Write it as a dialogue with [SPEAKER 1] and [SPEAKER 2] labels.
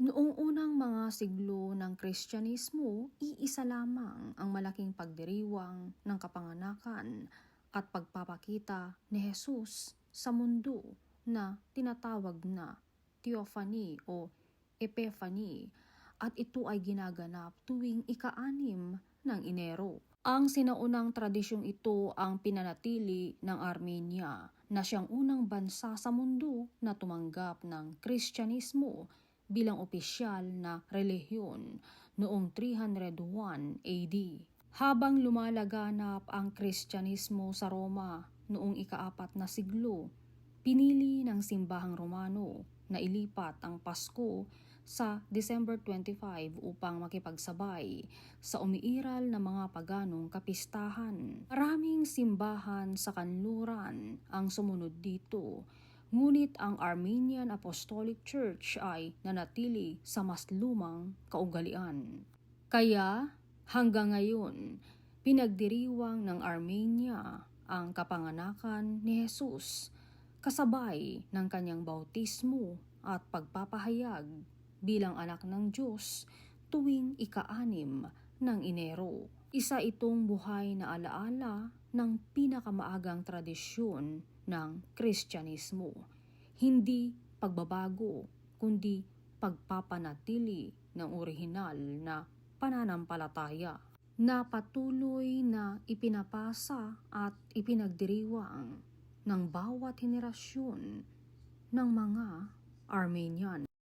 [SPEAKER 1] Noong unang mga siglo ng Kristyanismo, iisa lamang ang malaking pagdiriwang ng kapanganakan at pagpapakita ni Jesus sa mundo na tinatawag na Theophany o Epiphany, at ito ay ginaganap tuwing ika-6 ng Enero. Ang sinaunang tradisyong ito ang pinanatili ng Armenia na siyang unang bansa sa mundo na tumanggap ng Kristyanismo bilang opisyal na relihiyon noong 301 AD. Habang lumalaganap ang Kristyanismo sa Roma noong ika-4 na siglo, pinili ng simbahang Romano na ilipat ang Pasko sa December 25 upang makipagsabay sa umiiral na mga paganong kapistahan. Maraming simbahan sa kanluran ang sumunod dito, ngunit ang Armenian Apostolic Church ay nanatili sa mas lumang kaugalian. Kaya hanggang ngayon, pinagdiriwang ng Armenia ang kapanganakan ni Jesus kasabay ng kanyang bautismo at pagpapahayag bilang anak ng Diyos tuwing ika-6 ng Enero. Isa itong buhay na alaala ng pinakamaagang tradisyon ng Kristyanismo. Hindi pagbabago, kundi pagpapanatili ng orihinal na pananampalataya na patuloy na ipinapasa at ipinagdiriwang ng bawat henerasyon ng mga Armenian.